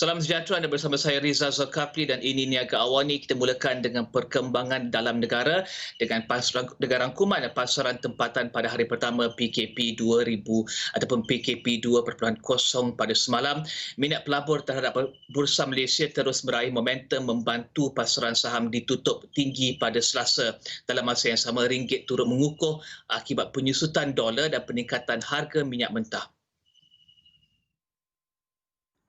Salam sejahtera, anda bersama saya Rizal Zulkafli dan ini Niaga Awani. Kita mulakan dengan perkembangan dalam negara dengan rangkuman pasaran tempatan pada hari pertama PKP 2000 ataupun PKP 2.0 pada semalam. Minat pelabur terhadap Bursa Malaysia terus meraih momentum membantu pasaran saham ditutup tinggi pada Selasa. Dalam masa yang sama, ringgit turut mengukuh akibat penyusutan dolar dan peningkatan harga minyak mentah.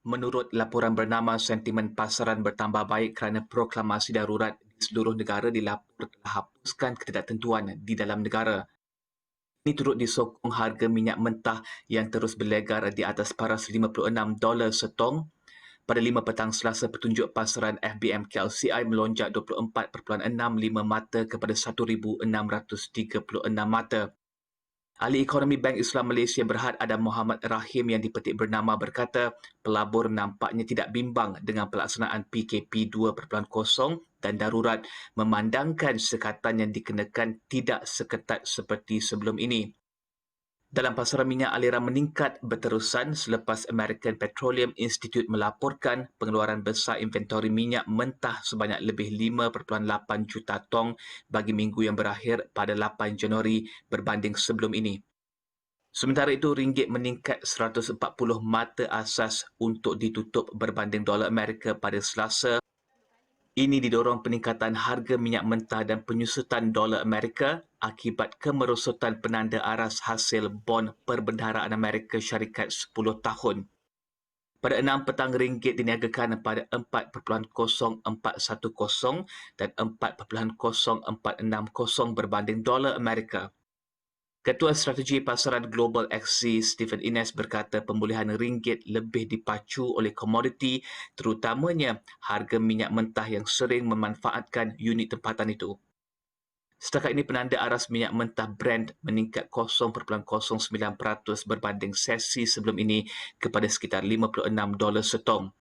Menurut laporan bernama, sentimen pasaran bertambah baik kerana proklamasi darurat di seluruh negara dilaporkan telah hapuskan ketidaktentuan di dalam negara. Ini turut disokong harga minyak mentah yang terus berlegar di atas paras $56 setong. Pada 5 petang Selasa, petunjuk pasaran FBM KLCI melonjak 24.65 mata kepada 1,636 mata. Ahli Ekonomi Bank Islam Malaysia Berhad Adam Muhammad Rahim yang dipetik bernama berkata, pelabur nampaknya tidak bimbang dengan pelaksanaan PKP 2.0 dan darurat memandangkan sekatan yang dikenakan tidak seketat seperti sebelum ini. Dalam pasaran minyak, aliran meningkat berterusan selepas American Petroleum Institute melaporkan pengeluaran besar inventori minyak mentah sebanyak lebih 5.8 juta tong bagi minggu yang berakhir pada 8 Januari berbanding sebelum ini. Sementara itu, ringgit meningkat 140 mata asas untuk ditutup berbanding dolar Amerika pada Selasa. Ini didorong peningkatan harga minyak mentah dan penyusutan dolar Amerika akibat kemerosotan penanda aras hasil bond Perbendaharaan Amerika Syarikat 10 tahun. Pada 6 petang, ringgit diniagakan pada 4.0410 dan 4.0460 berbanding dolar Amerika. Ketua Strategi Pasaran Global Axis Stephen Ines berkata pemulihan ringgit lebih dipacu oleh komoditi, terutamanya harga minyak mentah yang sering memanfaatkan unit tempatan itu. Setakat ini, penanda aras minyak mentah Brent meningkat 0.09% berbanding sesi sebelum ini kepada sekitar $56 setong.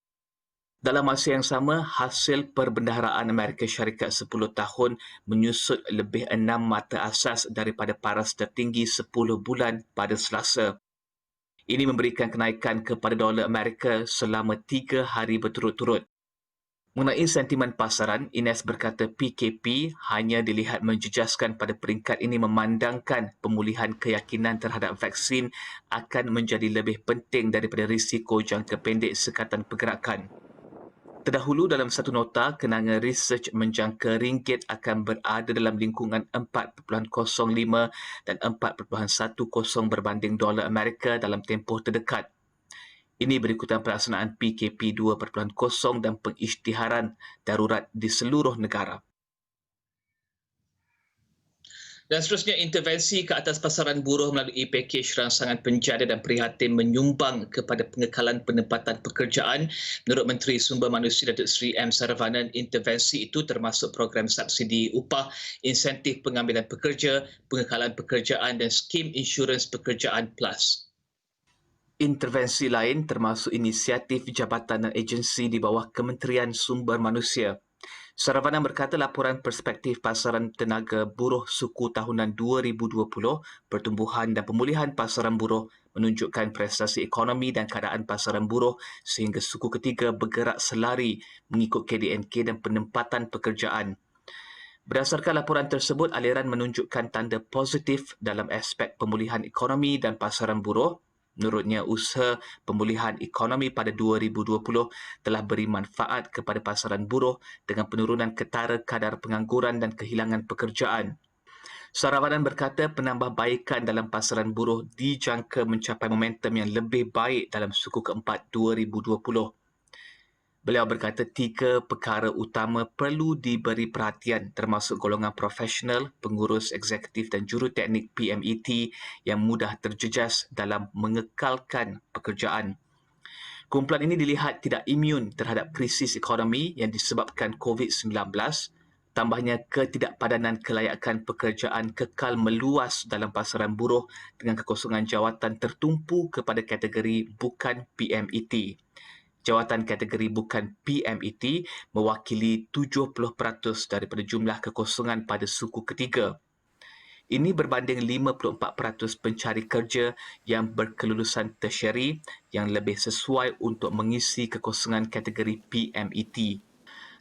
Dalam masa yang sama, hasil Perbendaharaan Amerika Syarikat 10 tahun menyusut lebih 6 mata asas daripada paras tertinggi 10 bulan pada Selasa. Ini memberikan kenaikan kepada dolar Amerika selama 3 hari berturut-turut. Mengenai sentimen pasaran, Ines berkata PKP hanya dilihat menjejaskan pada peringkat ini memandangkan pemulihan keyakinan terhadap vaksin akan menjadi lebih penting daripada risiko jangka pendek sekatan pergerakan. Terdahulu, dalam satu nota, kenanga research menjangka ringgit akan berada dalam lingkungan 4.05 dan 4.10 berbanding dolar Amerika dalam tempoh terdekat. Ini berikutan pelaksanaan PKP 2.0 dan pengisytiharan darurat di seluruh negara. Dan seterusnya, intervensi ke atas pasaran buruh melalui pakej rangsangan penjara dan prihatin menyumbang kepada pengekalan penempatan pekerjaan. Menurut Menteri Sumber Manusia Datuk Seri M. Saravanan, intervensi itu termasuk program subsidi upah, insentif pengambilan pekerja, pengekalan pekerjaan dan skim insurans pekerjaan plus. Intervensi lain termasuk inisiatif jabatan dan agensi di bawah Kementerian Sumber Manusia. Saravanan berkata laporan perspektif pasaran tenaga buruh suku tahunan 2020, pertumbuhan dan pemulihan pasaran buruh menunjukkan prestasi ekonomi dan keadaan pasaran buruh sehingga suku ketiga bergerak selari mengikut KDNK dan penempatan pekerjaan. Berdasarkan laporan tersebut, aliran menunjukkan tanda positif dalam aspek pemulihan ekonomi dan pasaran buruh. Menurutnya, usaha pemulihan ekonomi pada 2020 telah beri manfaat kepada pasaran buruh dengan penurunan ketara kadar pengangguran dan kehilangan pekerjaan. Saravanan berkata penambahbaikan dalam pasaran buruh dijangka mencapai momentum yang lebih baik dalam suku keempat 2020. Beliau berkata 3 perkara utama perlu diberi perhatian termasuk golongan profesional, pengurus eksekutif dan juruteknik PMET yang mudah terjejas dalam mengekalkan pekerjaan. Kumpulan ini dilihat tidak imun terhadap krisis ekonomi yang disebabkan COVID-19. Tambahnya, ketidakpadanan kelayakan pekerjaan kekal meluas dalam pasaran buruh dengan kekosongan jawatan tertumpu kepada kategori bukan PMET. Jawatan kategori bukan PMET mewakili 70% daripada jumlah kekosongan pada suku ketiga. Ini berbanding 54% pencari kerja yang berkelulusan tertiary yang lebih sesuai untuk mengisi kekosongan kategori PMET.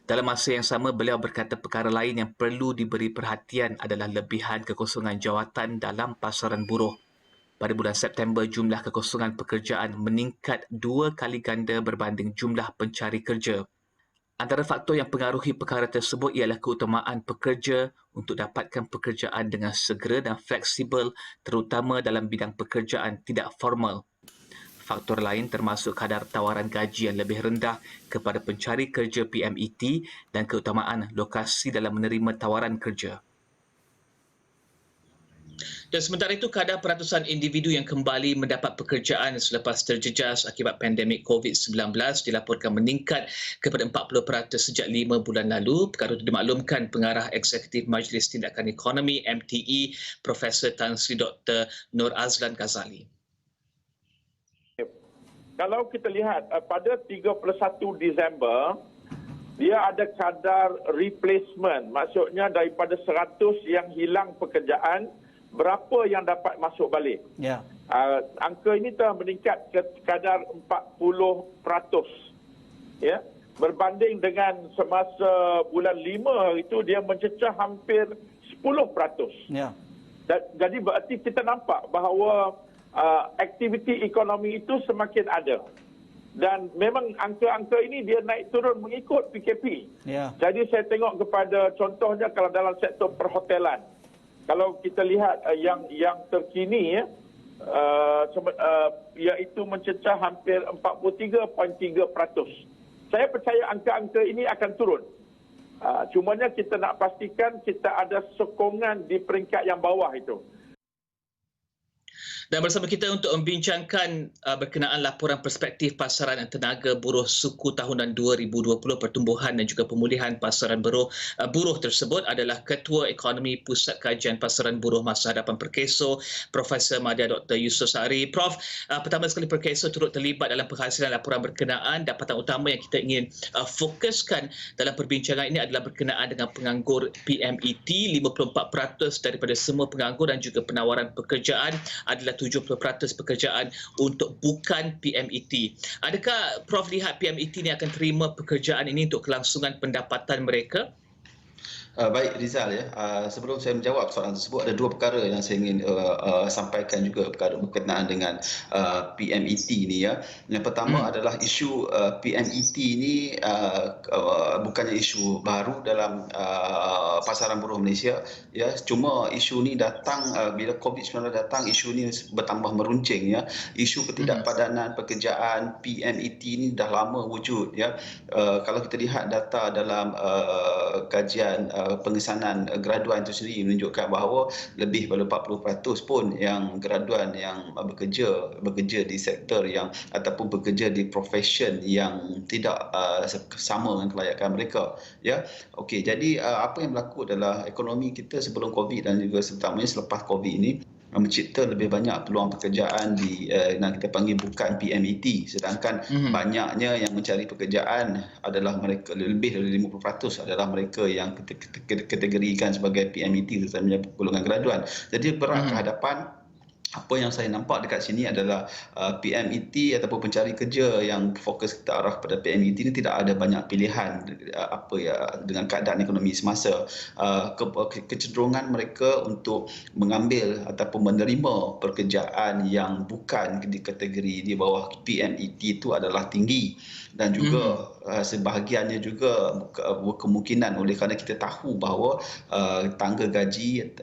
Dalam masa yang sama, beliau berkata perkara lain yang perlu diberi perhatian adalah lebihan kekosongan jawatan dalam pasaran buruh. Pada bulan September, jumlah kekosongan pekerjaan meningkat 2 kali ganda berbanding jumlah pencari kerja. Antara faktor yang pengaruhi perkara tersebut ialah keutamaan pekerja untuk dapatkan pekerjaan dengan segera dan fleksibel, terutama dalam bidang pekerjaan tidak formal. Faktor lain termasuk kadar tawaran gaji yang lebih rendah kepada pencari kerja PMET dan keutamaan lokasi dalam menerima tawaran kerja. Dan sementara itu, kadar peratusan individu yang kembali mendapat pekerjaan selepas terjejas akibat pandemik COVID-19 dilaporkan meningkat kepada 40% sejak 5 bulan lalu. Perkara itu dimaklumkan Pengarah Eksekutif Majlis Tindakan Ekonomi MTE, Profesor Tan Sri Dr. Nur Azlan Ghazali. Kalau kita lihat pada 31 Disember, dia ada kadar replacement. Maksudnya daripada 100 yang hilang pekerjaan, berapa yang dapat masuk balik. Ya. Angka ini telah meningkat ke kadar 40%. Ya. Berbanding dengan semasa bulan 5 itu dia mencecah hampir 10%. Ya. Jadi berarti kita nampak bahawa aktiviti ekonomi itu semakin ada. Dan memang angka-angka ini dia naik turun mengikut PKP. Ya. Jadi saya tengok kepada contohnya kalau dalam sektor perhotelan. Kalau kita lihat yang terkini iaitu mencecah hampir 43.3%. Saya percaya angka-angka ini akan turun. Cumanya kita nak pastikan kita ada sokongan di peringkat yang bawah itu. Dan bersama kita untuk membincangkan berkenaan laporan perspektif pasaran tenaga buruh suku tahunan 2020, pertumbuhan dan juga pemulihan pasaran buruh tersebut adalah Ketua Ekonomi Pusat Kajian Pasaran Buruh Masa Hadapan Perkeso, Profesor Madya Dr. Yusof Sari. Prof, pertama sekali Perkeso turut terlibat dalam penghasilan laporan berkenaan. Dapatan utama yang kita ingin fokuskan dalam perbincangan ini adalah berkenaan dengan penganggur PMET. 54% daripada semua penganggur dan juga penawaran pekerjaan adalah 70% pekerjaan untuk bukan PMET. Adakah Prof lihat PMET ini akan terima pekerjaan ini untuk kelangsungan pendapatan mereka? Baik Rizal, ya. Sebelum saya menjawab soalan tersebut, ada dua perkara yang saya ingin sampaikan juga perkara berkenaan dengan PMET ini, ya. Yang pertama adalah isu PMET ini bukannya isu baru dalam pasaran buruh Malaysia, ya. Cuma isu ini datang bila COVID-19 datang, isu ini bertambah meruncing, ya. Isu ketidakpadanan pekerjaan PMET ini dah lama wujud, ya. Kalau kita lihat data dalam kajian pengesanan graduan itu sendiri menunjukkan bahawa lebih daripada 40% pun yang graduan yang bekerja di sektor yang ataupun bekerja di profession yang tidak sama dengan kelayakan mereka, ya. Okey, jadi apa yang berlaku adalah ekonomi kita sebelum COVID dan juga terutamanya selepas COVID ini mencipta lebih banyak peluang pekerjaan di yang kita panggil bukan PMET, sedangkan banyaknya yang mencari pekerjaan adalah mereka, lebih dari 50% adalah mereka yang kategorikan sebagai PMET, terutamanya golongan graduan. Jadi berat kehadapan. Apa yang saya nampak dekat sini adalah PMET ataupun pencari kerja yang fokus kita arah pada PMET ini tidak ada banyak pilihan dengan keadaan ekonomi semasa. Kecenderungan mereka untuk mengambil ataupun menerima pekerjaan yang bukan di kategori di bawah PMET itu adalah tinggi, dan juga sebahagiannya juga berkemungkinan oleh kerana kita tahu bahawa tangga gaji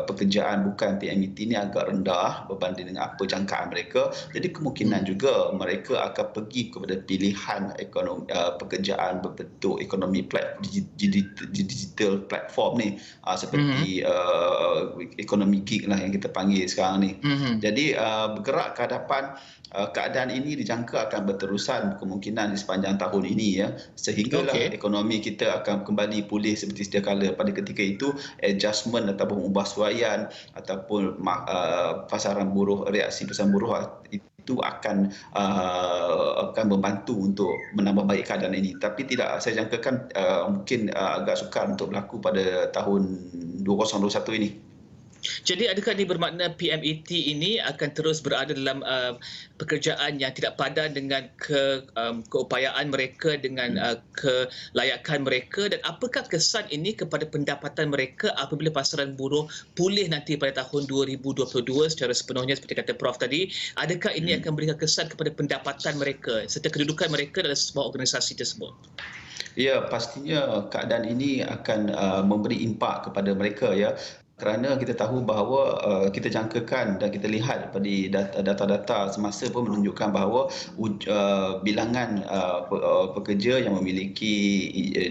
pekerjaan bukan PMET ini agak rendah berbanding dengan apa jangkaan mereka. Jadi kemungkinan juga mereka akan pergi kepada pilihan ekonomi pekerjaan berbentuk ekonomi digital platform ni, seperti ekonomi gig lah yang kita panggil sekarang ni. Jadi bergerak ke hadapan, keadaan ini dijangka akan berterusan kemungkinan di sepanjang tahun ini, ya, sehinggalah ekonomi kita akan kembali pulih seperti sedia kala. Pada ketika itu adjustment ataupun ubah suaian ataupun pasaran buruh, reaksi pasaran buruh itu itu akan membantu untuk menambah baik keadaan ini. Tapi tidak, saya jangkakan mungkin agak sukar untuk berlaku pada tahun 2021 ini. Jadi adakah ini bermakna PMET ini akan terus berada dalam pekerjaan yang tidak padan dengan keupayaan mereka, dengan kelayakan mereka, dan apakah kesan ini kepada pendapatan mereka apabila pasaran buruh pulih nanti pada tahun 2022 secara sepenuhnya seperti kata Prof tadi? Adakah ini akan memberikan kesan kepada pendapatan mereka serta kedudukan mereka dalam sebuah organisasi tersebut? Ya, pastinya keadaan ini akan memberi impak kepada mereka, ya. Kerana kita tahu bahawa kita jangkakan dan kita lihat pada data-data semasa pun menunjukkan bahawa bilangan pekerja yang memiliki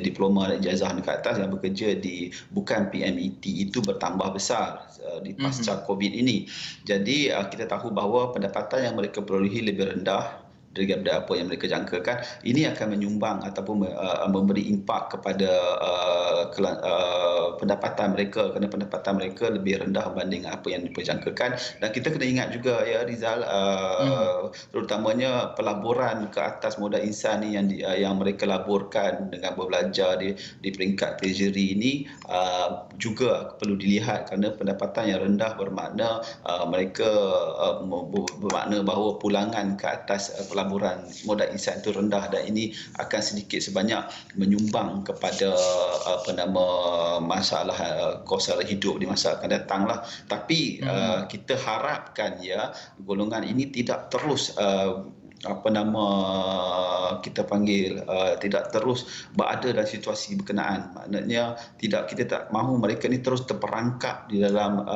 diploma dan ijazah menengah atas yang bekerja di bukan PMET itu bertambah besar di pasca COVID ini. Jadi kita tahu bahawa pendapatan yang mereka perolehi lebih rendah daripada apa yang mereka jangkakan. Ini akan menyumbang ataupun memberi impak kepada pendapatan mereka, kerana pendapatan mereka lebih rendah berbanding apa yang diperjangkakan. Dan kita kena ingat juga, ya Rizal, terutamanya pelaburan ke atas modal insan ni yang mereka laburkan dengan berbelajar di peringkat treasury ini juga perlu dilihat, kerana pendapatan yang rendah bermakna mereka bermakna bahawa pulangan ke atas pelaburan modal insan itu rendah, dan ini akan sedikit sebanyak menyumbang kepada masalah kos sara hidup di masa akan datang lah. Tapi kita harapkan, ya, golongan ini tidak terus kita panggil tidak terus berada dalam situasi berkenaan. Maknanya kita tak mahu mereka ni terus terperangkap di dalam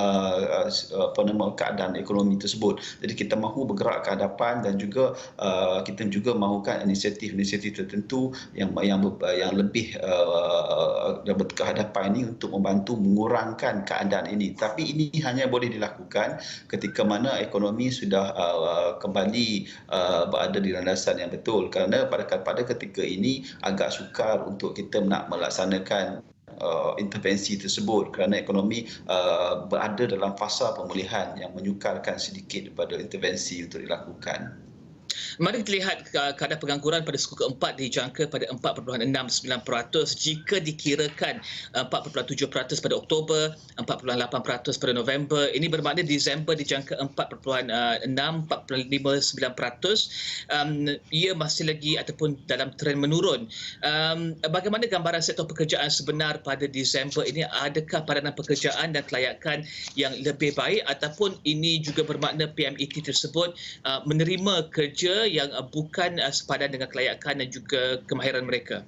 keadaan ekonomi tersebut. Jadi kita mahu bergerak ke hadapan, dan juga kita juga mahukan inisiatif-inisiatif tertentu yang lebih ke hadapan ini untuk membantu mengurangkan keadaan ini. Tapi ini hanya boleh dilakukan ketika mana ekonomi sudah kembali berada di landasan yang betul, kerana pada ketika ini agak sukar untuk kita nak melaksanakan intervensi tersebut, kerana ekonomi berada dalam fasa pemulihan yang menyukarkan sedikit daripada intervensi untuk dilakukan. Mari kita lihat kadar pengangguran pada suku keempat dijangka pada 4.69% jika dikirakan 4.7% pada Oktober, 4.8% pada November. Ini bermakna Disember dijangka 4.6, 4.59%. Ia masih lagi ataupun dalam trend menurun. Bagaimana gambaran sektor pekerjaan sebenar pada Disember ini? Adakah padanan pekerjaan dan kelayakan yang lebih baik, ataupun ini juga bermakna PMET tersebut menerima kerja yang bukan sepadan dengan kelayakan dan juga kemahiran mereka?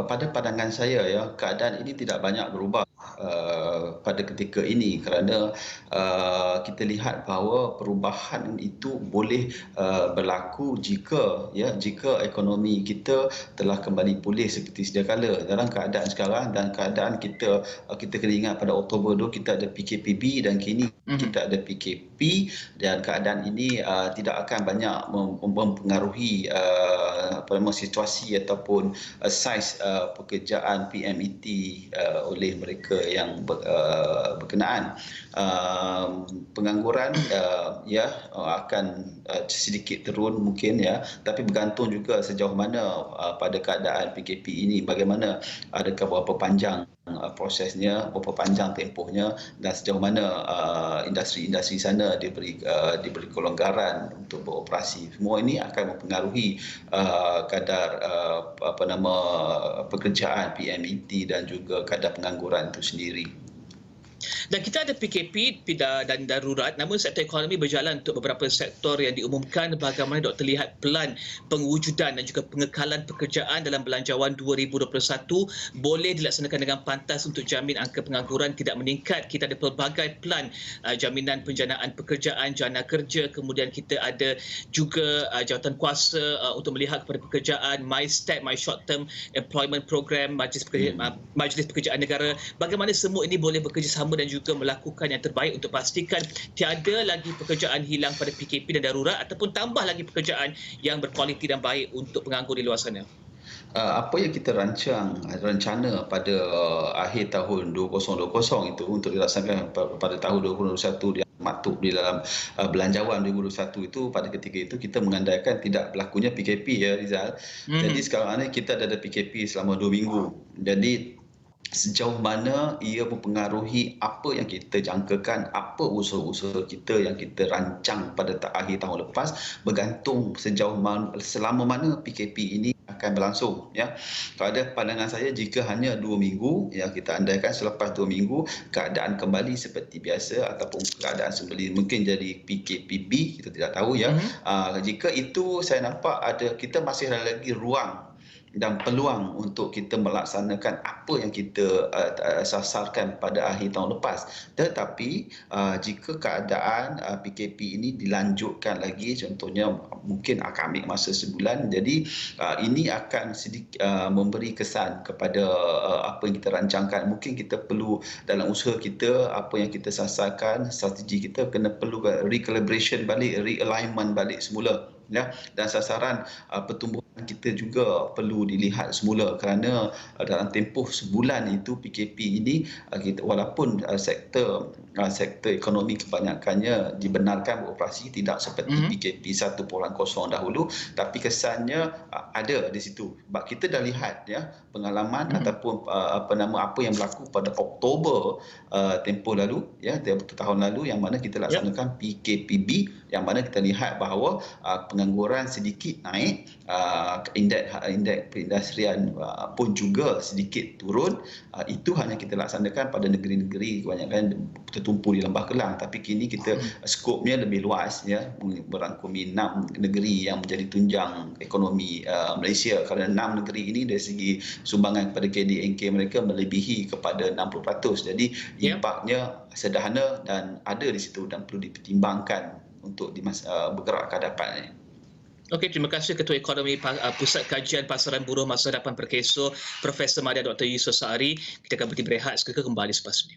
Pada pandangan saya, ya, keadaan ini tidak banyak berubah pada ketika ini, kerana kita lihat bahawa perubahan itu boleh berlaku jika ekonomi kita telah kembali pulih seperti sedia kala. Dalam keadaan sekarang dan keadaan kita kena ingat pada Oktober tu kita ada PKPB dan kini kita ada PKP, dan keadaan ini tidak akan banyak mempengaruhi situasi ataupun saiz pekerjaan PMET oleh mereka yang berkenaan. Pengangguran akan sedikit turun mungkin, ya, tapi bergantung juga sejauh mana pada keadaan PKP ini, bagaimana, adakah berapa panjang prosesnya, berapa panjang tempohnya, dan sejauh mana industri-industri sana diberi kelonggaran untuk beroperasi. Semua ini akan mempengaruhi kadar pekerjaan PMET dan juga kadar pengangguran itu sendiri. Dan kita ada PKP dan darurat, namun sektor ekonomi berjalan untuk beberapa sektor yang diumumkan. Bagaimana Dr. lihat pelan pengwujudan dan juga pengekalan pekerjaan dalam Belanjawan 2021 boleh dilaksanakan dengan pantas untuk jamin angka pengangguran tidak meningkat? Kita ada pelbagai pelan jaminan penjanaan pekerjaan, jana kerja, kemudian kita ada juga jawatan kuasa untuk melihat kepada pekerjaan, MyStep, My Short Term Employment Program, Majlis Pekerjaan Negara. Bagaimana semua ini boleh bekerjasama dan juga melakukan yang terbaik untuk pastikan tiada lagi pekerjaan hilang pada PKP dan darurat, ataupun tambah lagi pekerjaan yang berkualiti dan baik untuk penganggur di luar sana? Apa yang kita rencana pada akhir tahun 2020 itu untuk dilaksanakan pada tahun 2021 maktub di dalam Belanjawan 2021 itu pada ketika itu kita mengandaikan tidak berlakunya PKP ya Rizal. Jadi sekarang ni kita ada PKP selama 2 minggu. Jadi sejauh mana ia mempengaruhi apa yang kita jangkakan, apa usaha-usaha kita yang kita rancang pada akhir tahun lepas, bergantung selama mana PKP ini akan berlangsung ya. Pada pandangan saya, jika hanya 2 minggu ya, kita andaikan selepas 2 minggu keadaan kembali seperti biasa ataupun keadaan semula mungkin jadi PKPB, kita tidak tahu ya. Jika itu saya nampak kita masih ada lagi ruang dan peluang untuk kita melaksanakan apa yang kita sasarkan pada akhir tahun lepas. Tetapi jika keadaan PKP ini dilanjutkan lagi, contohnya mungkin akan ambil masa sebulan, jadi ini akan sedikit memberi kesan kepada apa yang kita rancangkan. Mungkin kita perlu dalam usaha kita, apa yang kita sasarkan, strategi kita kena perlu recalibration balik, realignment balik semula ya, dan sasaran pertumbuhan kita juga perlu dilihat semula, kerana dalam tempoh sebulan itu PKP ini walaupun sektor ekonomi kebanyakannya dibenarkan beroperasi tidak seperti PKP 1.0 dahulu, tapi kesannya ada di situ. Sebab kita dah lihat ya pengalaman ataupun apa yang berlaku pada Oktober tempoh lalu ya, tahun lalu, yang mana kita laksanakan PKPB, yang mana kita lihat bahawa pengangguran sedikit naik, indeks perindustrian pun juga sedikit turun. Itu hanya kita laksanakan pada negeri-negeri kebanyakan tertumpu di Lembah Kelang, tapi kini kita skopnya lebih luas ya, merangkumi 6 negeri yang menjadi tunjang ekonomi Malaysia, kerana 6 negeri ini dari segi sumbangan kepada KDNK mereka melebihi kepada 60%. Jadi impaknya sederhana dan ada di situ dan perlu dipertimbangkan untuk bergerak ke hadapan ini. Okey, terima kasih Ketua Ekonomi Pusat Kajian Pasaran Buruh Masa Depan Perkeso, Profesor Madya Dr. Yusof Saari. Kita akan berhenti berehat, seketika kembali selepas ini.